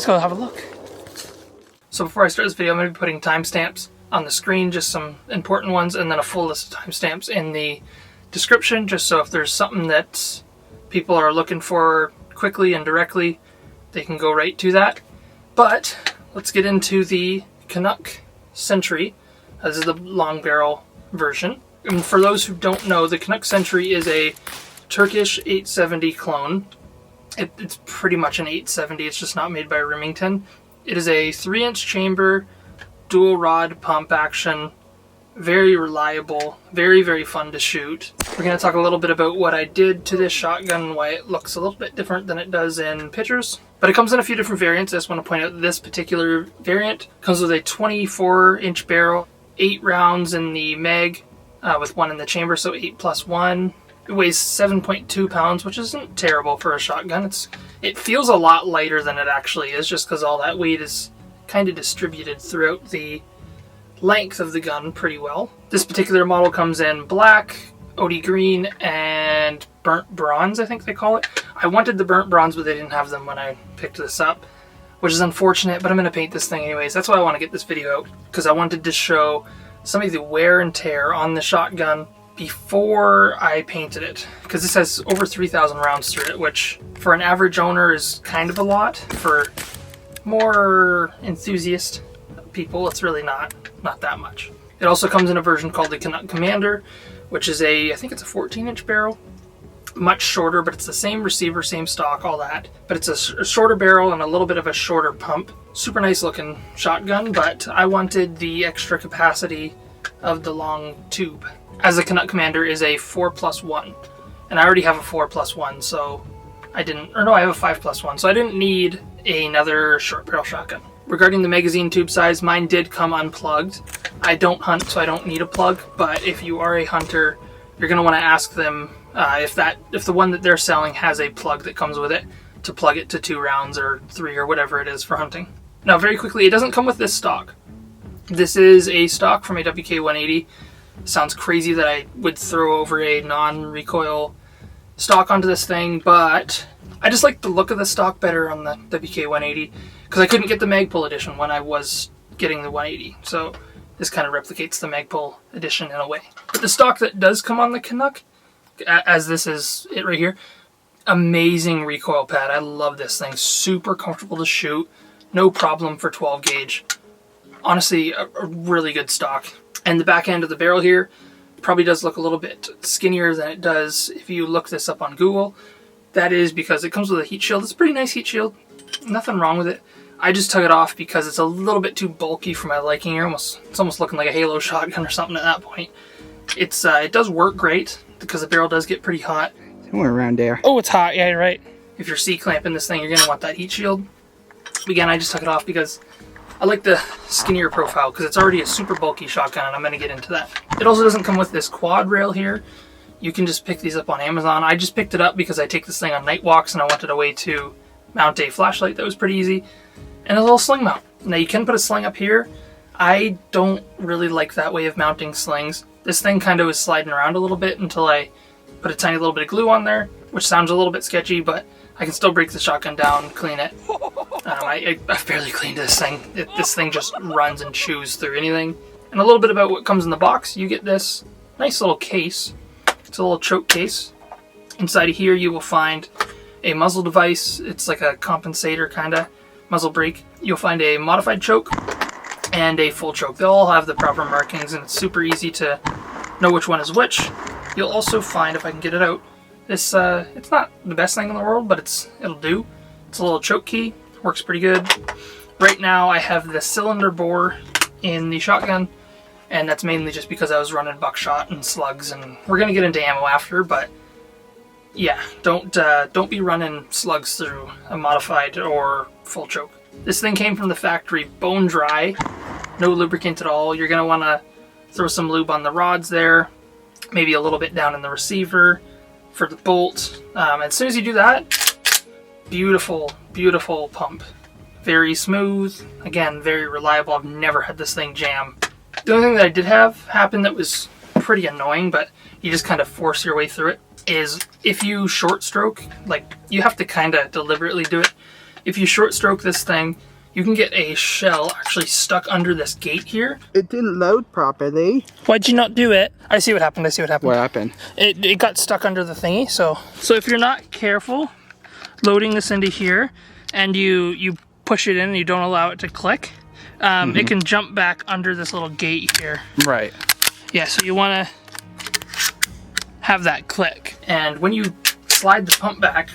go have a look. So before I start this video, I'm going to be putting timestamps on the screen, just some important ones, and then a full list of timestamps in the description, just so if there's something that people are looking for quickly and directly, they can go right to that. But let's get into the Canuck Sentry. This is the long barrel version. And for those who don't know, the Canuck Sentry is a Turkish 870 clone. It's pretty much an 870, it's just not made by Remington. It is a 3-inch chamber, dual rod pump action, very reliable, very, very fun to shoot. We're going to talk a little bit about what I did to this shotgun and why it looks a little bit different than it does in pictures. But it comes in a few different variants. I just want to point out this particular variant comes with a 24-inch barrel, 8 rounds in the mag, with 1 in the chamber, so 8 plus 1. It weighs 7.2 pounds, which isn't terrible for a shotgun. It feels a lot lighter than it actually is, just because all that weight is kind of distributed throughout the length of the gun pretty well. This particular model comes in black, OD green, and burnt bronze, I think they call it. I wanted the burnt bronze, but they didn't have them when I picked this up, which is unfortunate, but I'm going to paint this thing anyways. That's why I want to get this video out, because I wanted to show some of the wear and tear on the shotgun before I painted it, because this has over 3,000 rounds through it, which for an average owner is kind of a lot. For more enthusiast people, it's really not that much. It also comes in a version called the Canuck Commander, which is I think it's a 14-inch barrel, much shorter, but it's the same receiver, same stock, all that. But it's a shorter barrel and a little bit of a shorter pump. Super nice looking shotgun, but I wanted the extra capacity of the long tube, as the Canuck Commander is a 4+1, and I already have a 4+1, so I have a 5+1, so I didn't need another short barrel shotgun. Regarding the magazine tube size, mine did come unplugged. I don't hunt, so I don't need a plug, but if you are a hunter, you're going to want to ask them if the one that they're selling has a plug that comes with it, to plug it to 2 rounds or 3 or whatever it is for hunting. Now, very quickly, it doesn't come with this stock. This is a stock from a WK-180. Sounds crazy that I would throw over a non-recoil stock onto this thing, but I just like the look of the stock better on the WK-180, because I couldn't get the Magpul edition when I was getting the 180, so this kind of replicates the Magpul edition in a way. But the stock that does come on the Canuck, as this is it right here, amazing recoil pad. I love this thing. Super comfortable to shoot, no problem for 12 gauge. Honestly, a really good stock. And the back end of the barrel here probably does look a little bit skinnier than it does if you look this up on Google. That is because it comes with a heat shield. It's a pretty nice heat shield. Nothing wrong with it. I just took it off because it's a little bit too bulky for my liking. It's almost looking like a Halo shotgun or something at that point. It does work great because the barrel does get pretty hot. Somewhere around there. Oh, it's hot. Yeah, you're right. If you're C-clamping this thing, you're going to want that heat shield. Again, I just took it off because I like the skinnier profile, because it's already a super bulky shotgun, and I'm going to get into that. It also doesn't come with this quad rail here. You can just pick these up on Amazon. I just picked it up because I take this thing on night walks, and I wanted a way to mount a flashlight that was pretty easy. And a little sling mount. Now, you can put a sling up here. I don't really like that way of mounting slings. This thing kind of was sliding around a little bit until I put a tiny little bit of glue on there, which sounds a little bit sketchy, but I can still break the shotgun down, clean it. I've barely cleaned this thing. This thing just runs and chews through anything. And a little bit about what comes in the box. You get this nice little case. It's a little choke case. Inside of here you will find a muzzle device. It's like a compensator kind of muzzle brake. You'll find a modified choke and a full choke. They'll all have the proper markings, and it's super easy to know which one is which. You'll also find, if I can get it out, this, it's not the best thing in the world, but it'll do. It's a little choke key. Works pretty good. Right now I have the cylinder bore in the shotgun, and that's mainly just because I was running buckshot and slugs, and we're going to get into ammo after, but yeah, don't be running slugs through a modified or full choke. This thing came from the factory bone dry, no lubricant at all. You're going to want to throw some lube on the rods there, maybe a little bit down in the receiver for the bolt. As soon as you do that, beautiful, beautiful pump. Very smooth, again, very reliable. I've never had this thing jam. The only thing that I did have happen that was pretty annoying, but you just kind of force your way through it, is if you short stroke, like, you have to kind of deliberately do it. if you short stroke this thing, you can get a shell actually stuck under this gate here. It didn't load properly. Why'd you not do it? I see what happened. I see what happened. What happened? It got stuck under the thingy. So if you're not careful loading this into here and you push it in and you don't allow it to click, it can jump back under this little gate here. Right. Yeah, so you want to have that click. And when you slide the pump back,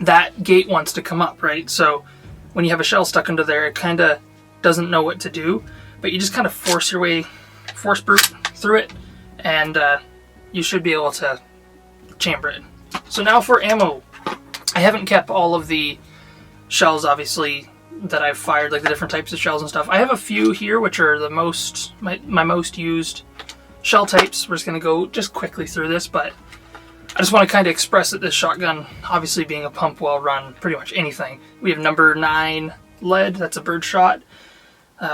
that gate wants to come up, right? So when you have a shell stuck under there, it kind of doesn't know what to do, but you just kind of force brute through it, and you should be able to chamber it. So now for ammo, I haven't kept all of the shells, obviously, that I've fired, like the different types of shells and stuff. I have a few here, which are the most, my most used shell types. We're just going to go just quickly through this, but I just want to kind of express that this shotgun, obviously being a pump, will run pretty much anything. We have number 9 lead, that's a bird shot.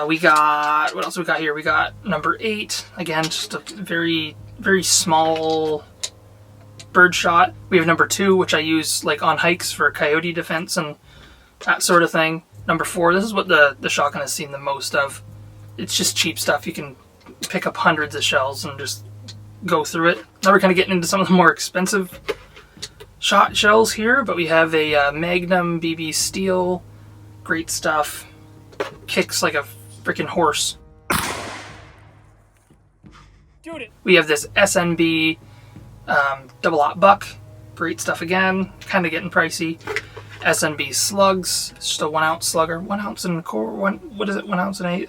We got, what else we got here? We got number 8, again, just a very, very small bird shot. We have number 2, which I use like on hikes for coyote defense and that sort of thing. Number 4, this is what the shotgun has seen the most of. It's just cheap stuff. You can pick up hundreds of shells and just go through it. Now we're kind of getting into some of the more expensive shot shells here, but we have a Magnum BB Steel. Great stuff. Kicks like a freaking horse. We have this SNB double-aught buck. Great stuff again. Kind of getting pricey. SNB slugs. It's just a 1 ounce slugger. 1 ounce in the core. What is it? 1 ounce and 8.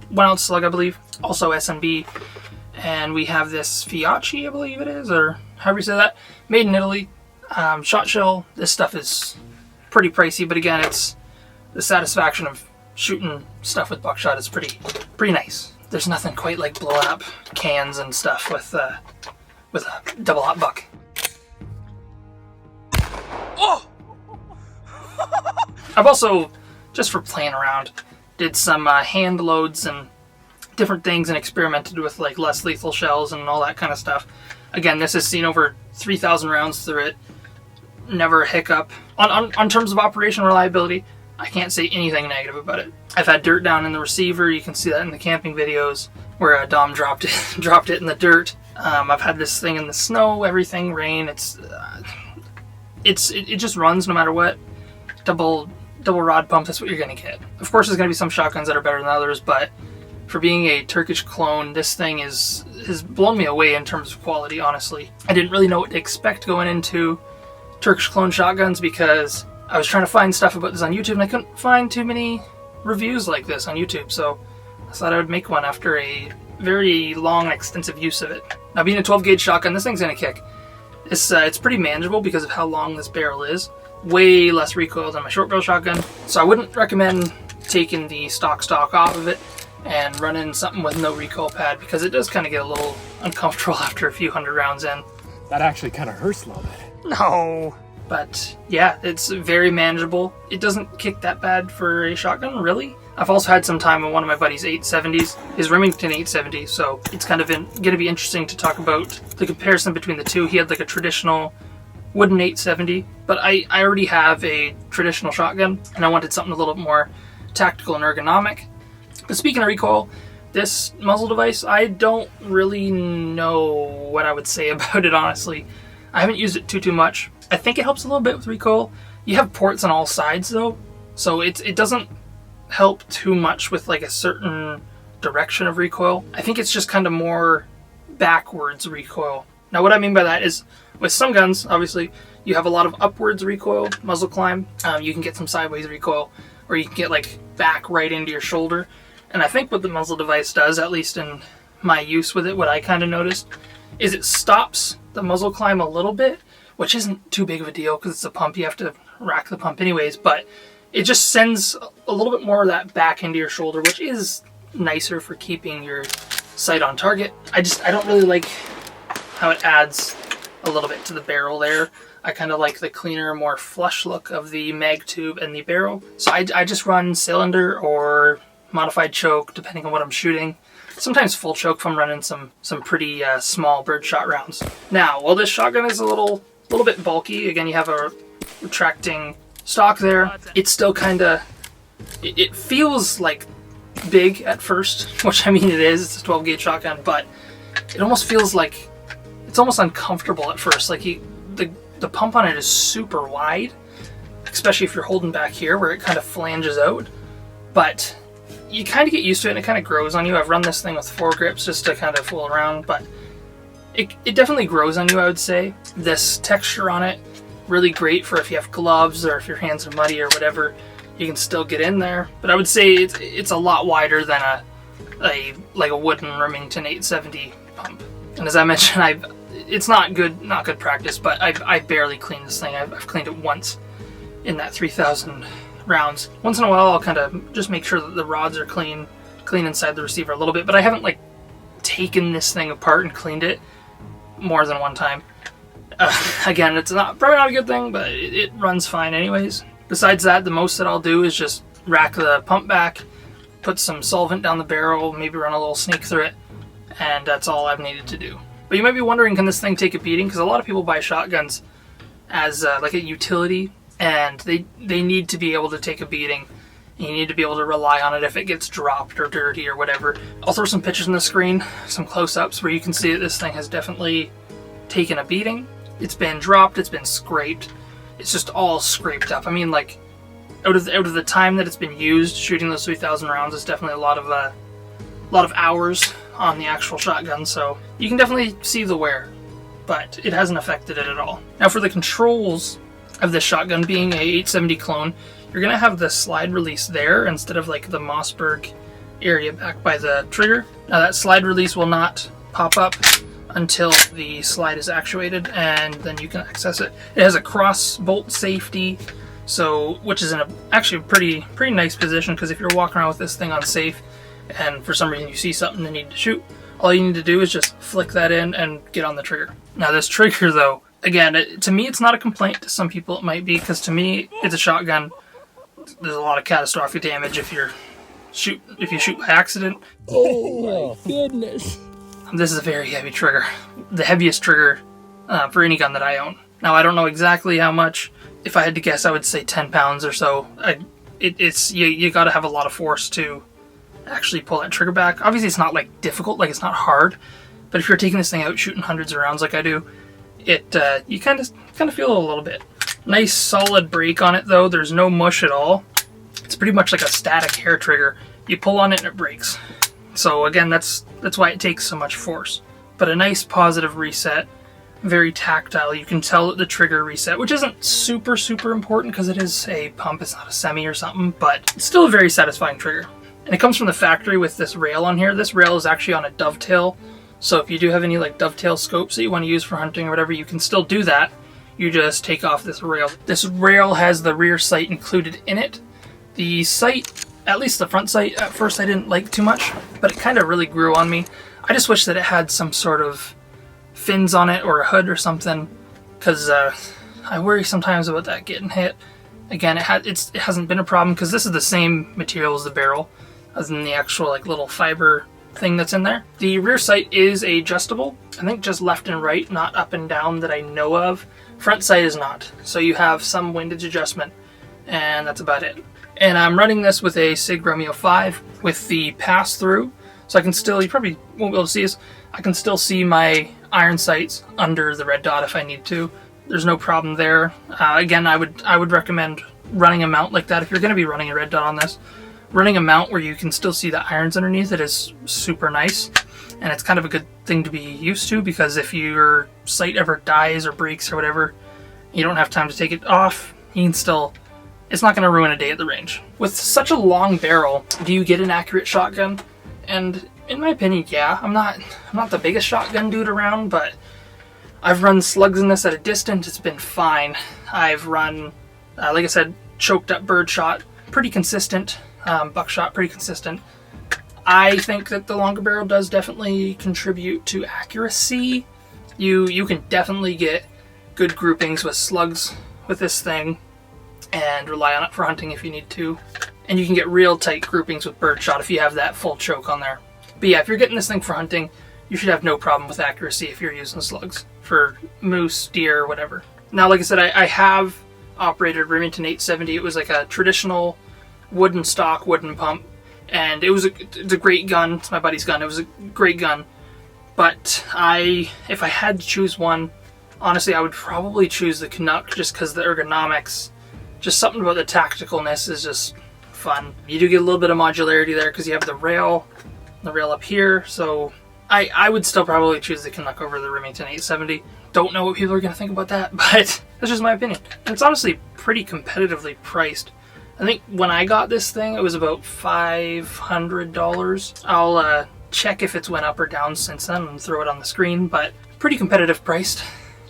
1 ounce slug, I believe. Also SNB. And we have this Fiocchi, I believe it is, or however you say that. Made in Italy. Shot shell. This stuff is pretty pricey, but again, it's the satisfaction of shooting stuff with buckshot is pretty nice. There's nothing quite like blowing up cans and stuff with a double-aught buck. Oh! I've also, just for playing around, did some hand loads and different things and experimented with like less lethal shells and all that kind of stuff. Again, this has seen over 3,000 rounds through it. Never a hiccup. On terms of operation reliability, I can't say anything negative about it. I've had dirt down in the receiver. You can see that in the camping videos where Dom dropped it in the dirt. I've had this thing in the snow, everything, rain. It just runs no matter what. Double rod pump, that's what you're gonna get. Of course, there's gonna be some shotguns that are better than others, but for being a Turkish clone, this thing has blown me away in terms of quality, honestly. I didn't really know what to expect going into Turkish clone shotguns because I was trying to find stuff about this on YouTube and I couldn't find too many reviews like this on YouTube, so I thought I would make one after a very long and extensive use of it. Now, being a 12 gauge shotgun, this thing's gonna kick. It's pretty manageable because of how long this barrel is. Way less recoil than my short barrel shotgun, so I wouldn't recommend taking the stock off of it and running something with no recoil pad because it does kind of get a little uncomfortable after a few hundred rounds in. That actually kind of hurts a little bit. No. But yeah, it's very manageable. It doesn't kick that bad for a shotgun, really. I've also had some time on one of my buddy's 870s, his Remington 870, so it's kind of going to be interesting to talk about the comparison between the two. He had like a traditional wooden 870, but I already have a traditional shotgun, and I wanted something a little bit more tactical and ergonomic. But speaking of recoil, this muzzle device, I don't really know what I would say about it, honestly. I haven't used it too much. I think it helps a little bit with recoil. You have ports on all sides though, so it doesn't help too much with like a certain direction of recoil. I think it's just kind of more backwards recoil. Now what I mean by that is with some guns, obviously, you have a lot of upwards recoil, muzzle climb. You can get some sideways recoil, or you can get like back right into your shoulder. And I think what the muzzle device does, at least in my use with it, what I kind of noticed, is it stops the muzzle climb a little bit, which isn't too big of a deal because it's a pump. You have to rack the pump anyways, but it just sends a little bit more of that back into your shoulder, which is nicer for keeping your sight on target. I don't really like how it adds a little bit to the barrel there. I kind of like the cleaner, more flush look of the mag tube and the barrel. So I just run cylinder or modified choke, depending on what I'm shooting. Sometimes full choke if I'm running some pretty small birdshot rounds. Now, while this shotgun is a little bit bulky, again, you have a retracting stock there. It's still kind of, it feels like big at first, which I mean it is, it's a 12 gauge shotgun, but it almost feels like, it's almost uncomfortable at first. Like the pump on it is super wide, especially if you're holding back here where it kind of flanges out, but you kind of get used to it and it kind of grows on you. I've run this thing with 4 grips just to kind of fool around, but it definitely grows on you, I would say. This texture on it, really great for if you have gloves or if your hands are muddy or whatever, you can still get in there. But I would say it's a lot wider than a wooden Remington 870 pump. And as I mentioned, it's not good practice, but I barely cleaned this thing. I've cleaned it once in that 3,000 rounds. Once in a while, I'll kind of just make sure that the rods are clean inside the receiver a little bit, but I haven't like taken this thing apart and cleaned it more than one time. Again, it's probably not a good thing, but it runs fine anyways. Besides that, the most that I'll do is just rack the pump back, put some solvent down the barrel, maybe run a little snake through it, and that's all I've needed to do. But you might be wondering, can this thing take a beating? Because a lot of people buy shotguns as like a utility, and they need to be able to take a beating. You need to be able to rely on it if it gets dropped or dirty or whatever. I'll throw some pictures on the screen, some close-ups where you can see that this thing has definitely taken a beating. It's been dropped, it's been scraped. It's just all scraped up. I mean, like, out of the time that it's been used, shooting those 3,000 rounds is definitely a lot of hours on the actual shotgun, so you can definitely see the wear, but it hasn't affected it at all. Now for the controls of this shotgun, being a 870 clone, you're going to have the slide release there instead of like the Mossberg area back by the trigger. Now that slide release will not pop up until the slide is actuated, and then you can access it. It has a cross bolt safety, so which is in actually a pretty nice position, because if you're walking around with this thing unsafe and for some reason you see something you need to shoot, all you need to do is just flick that in and get on the trigger. Now this trigger though, again, to me it's not a complaint. To some people it might be, because to me it's a shotgun. There's a lot of catastrophic damage if you shoot by accident. Oh my goodness. This is a very heavy trigger. The heaviest trigger for any gun that I own. Now I don't know exactly how much. If I had to guess, I would say 10 pounds or so. You got to have a lot of force to actually pull that trigger back. Obviously it's not like difficult, like it's not hard, but if you're taking this thing out shooting hundreds of rounds like I do, you kind of feel it a little bit. Nice solid brake on it though. There's no mush at all. It's pretty much like a static hair trigger. You pull on it and it breaks. So again, that's why it takes so much force. But a nice positive reset, very tactile. You can tell that the trigger reset, which isn't super important because it is a pump, it's not a semi or something, but it's still a very satisfying trigger. And it comes from the factory with this rail on here. This rail is actually on a dovetail, so if you do have any like dovetail scopes that you want to use for hunting or whatever, you can still do that. You just take off this rail. This rail has the rear sight included in it. The sight, at least the front sight, at first I didn't like too much, but it kind of really grew on me. I just wish that it had some sort of fins on it or a hood or something, because I worry sometimes about that getting hit. Again, it hasn't been a problem because this is the same material as the barrel, as in the actual like little fiber thing that's in there. The rear sight is adjustable, I think just left and right, not up and down that I know of. Front sight is not, so you have some windage adjustment, and that's about it. And I'm running this with a SIG Romeo 5 with the pass-through, so I can still, you probably won't be able to see this, I can still see my iron sights under the red dot if I need to. There's no problem there. Again, I would recommend running a mount like that if you're going to be running a red dot on this. Running a mount where you can still see the irons underneath it is super nice, and it's kind of a good thing to be used to, because if your sight ever dies or breaks or whatever, you don't have time to take it off, you can still, it's not going to ruin a day at the range. With such a long barrel, do you get an accurate shotgun? And in my opinion, yeah. I'm not the biggest shotgun dude around, but I've run slugs in this at a distance, it's been fine. I've run, like I said, choked up birdshot, pretty consistent, buckshot, pretty consistent. I think that the longer barrel does definitely contribute to accuracy. You can definitely get good groupings with slugs with this thing and rely on it for hunting if you need to. And you can get real tight groupings with birdshot if you have that full choke on there. But yeah, if you're getting this thing for hunting, you should have no problem with accuracy if you're using slugs for moose, deer, whatever. Now, like I said, I have operated Remington 870. It was like a traditional wooden stock, wooden pump, and it's a great gun. It's my buddy's gun. It was a great gun, but if I had to choose one, honestly, I would probably choose the Canuck just because the ergonomics, just something about the tacticalness is just fun. You do get a little bit of modularity there because you have the rail up here, so I would still probably choose the Canuck over the Remington 870. Don't know what people are going to think about that, but that's just my opinion. And it's honestly pretty competitively priced. I think when I got this thing, it was about $500. I'll check if it's went up or down since then and throw it on the screen, but pretty competitive priced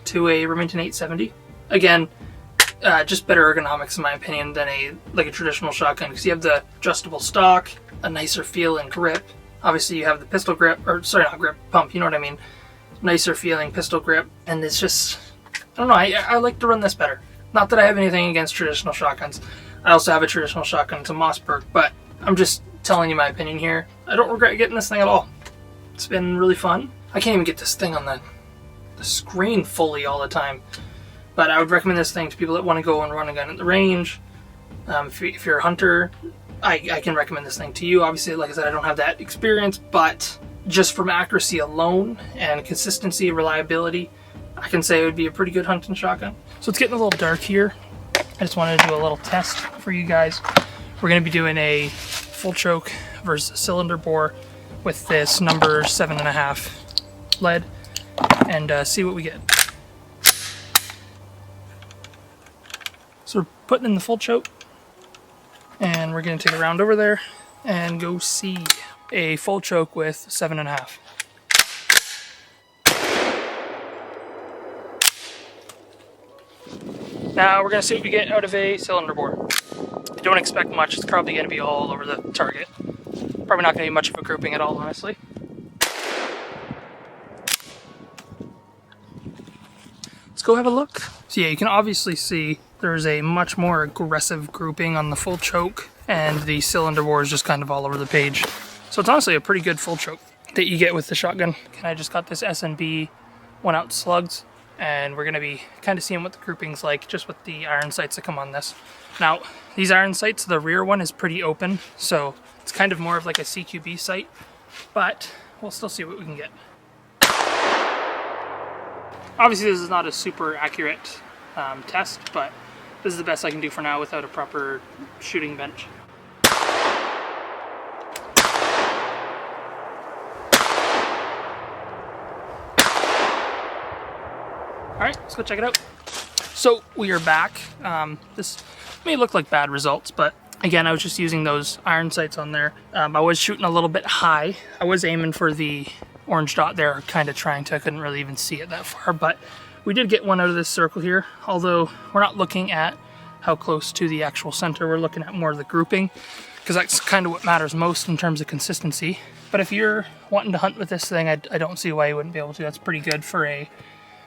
to a Remington 870. Again, just better ergonomics in my opinion than a traditional shotgun, because you have the adjustable stock, a nicer feel and grip. Obviously you have the pistol grip, or sorry, not grip, pump, you know what I mean. Nicer feeling pistol grip, and it's just, I don't know, I like to run this better. Not that I have anything against traditional shotguns. I also have a traditional shotgun, it's a Mossberg, but I'm just telling you my opinion here. I don't regret getting this thing at all. It's been really fun. I can't even get this thing on the screen fully all the time, but I would recommend this thing to people that want to go and run a gun at the range. If you're a hunter, I can recommend this thing to you. Obviously, like I said, I don't have that experience, but just from accuracy alone and consistency, reliability, I can say it would be a pretty good hunting shotgun. So it's getting a little dark here. I just wanted to do a little test for you guys. We're going to be doing a full choke versus cylinder bore with this number 7.5 lead, and see what we get. So we're putting in the full choke, and we're going to take a round over there and go see a full choke with 7.5. Now we're going to see what we get out of a cylinder bore. I don't expect much. It's probably going to be all over the target. Probably not going to be much of a grouping at all, honestly. Let's go have a look. So yeah, you can obviously see there's a much more aggressive grouping on the full choke, and the cylinder bore is just kind of all over the page. So it's honestly a pretty good full choke that you get with the shotgun. And I just got this S&B 1-ounce slugs, and we're going to be kind of seeing what the grouping's like just with the iron sights that come on this. Now, these iron sights, the rear one is pretty open, so it's kind of more of like a CQB sight, but we'll still see what we can get. Obviously this is not a super accurate test, but this is the best I can do for now without a proper shooting bench. Alright, let's go check it out. So we are back. This may look like bad results, but again, I was just using those iron sights on there. I was shooting a little bit high. I was aiming for the orange dot there, kind of trying to. I couldn't really even see it that far, but we did get one out of this circle here, although we're not looking at how close to the actual center. We're looking at more of the grouping, because that's kind of what matters most in terms of consistency. But if you're wanting to hunt with this thing, I don't see why you wouldn't be able to. That's pretty good for a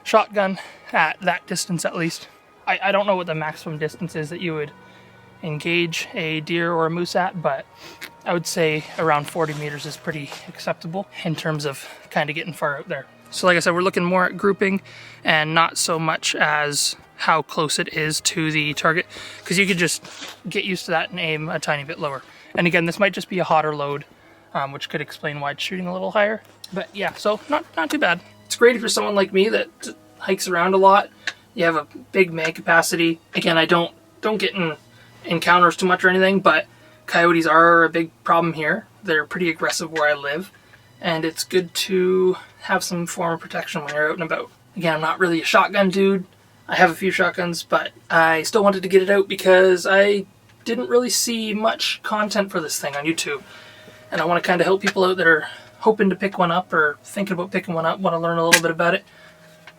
shotgun at that distance, at least. I don't know what the maximum distance is that you would engage a deer or a moose at, but I would say around 40 meters is pretty acceptable in terms of kind of getting far out there. So like I said, we're looking more at grouping and not so much as how close it is to the target, because you could just get used to that and aim a tiny bit lower. And again, this might just be a hotter load, which could explain why it's shooting a little higher. But yeah, so not too bad. It's great if you're someone like me that hikes around a lot. You have a big mag capacity. Again, I don't get in encounters too much or anything, but coyotes are a big problem here. They're pretty aggressive where I live, and it's good to have some form of protection when you're out and about. Again, I'm not really a shotgun dude. I have a few shotguns, but I still wanted to get it out because I didn't really see much content for this thing on YouTube, and I want to kind of help people out that are hoping to pick one up or thinking about picking one up, want to learn a little bit about it.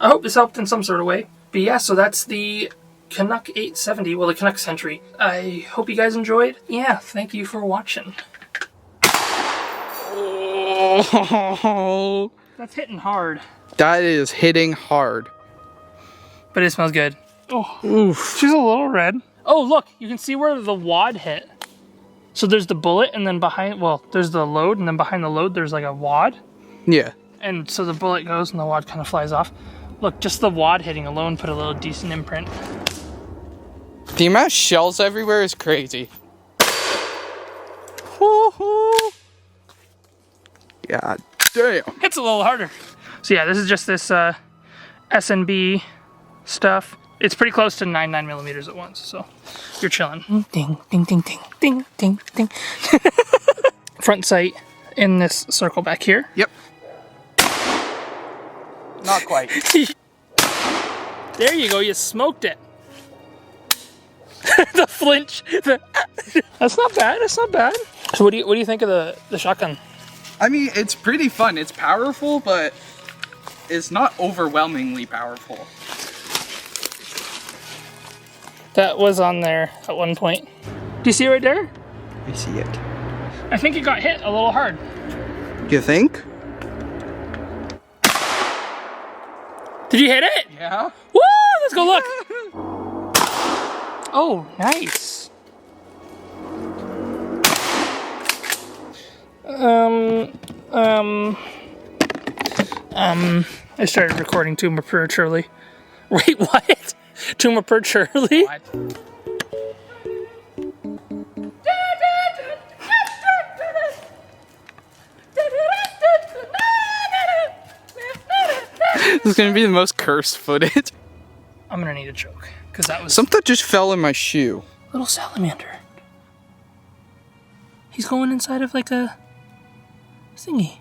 I hope this helped in some sort of way. But yeah, so that's the Canuck 870, well, the Canuck Sentry. I hope you guys enjoyed. Yeah, thank you for watching. Oh, That's hitting hard. that is hitting hard. But it smells good. Oh, Oof. she's a little red. Oh, look, you can see where the wad hit. So there's the bullet, and then behind, well, there's the load, and then behind the load there's like a wad. Yeah. And so the bullet goes and the wad kind of flies off. Look, just the wad hitting alone put a little decent imprint. The amount of shells everywhere is crazy. Woohoo! God damn. It's a little harder. So yeah, this is just this S&B stuff. It's pretty close to 9 millimeters at once, so you're chilling. Ding, ding, ding, ding, ding, ding, ding. Front sight in this circle back here. Yep. Not quite. There you go, you smoked it. The flinch. That's not bad, that's not bad. So what do you think of the shotgun? I mean, it's pretty fun. It's powerful, but it's not overwhelmingly powerful. That was on there at one point. Do you see it right there? I see it. I think it got hit a little hard. You think? Did you hit it? Yeah. Woo! Let's go look. Oh, nice. I started recording too prematurely. Wait, what? Too prematurely? What? This is gonna be the most cursed footage. I'm gonna need a joke because that was Something just fell in my shoe. little salamander. He's going inside of like a thingy.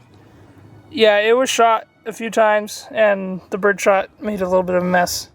Yeah, it was shot a few times, and the bird shot made a little bit of a mess.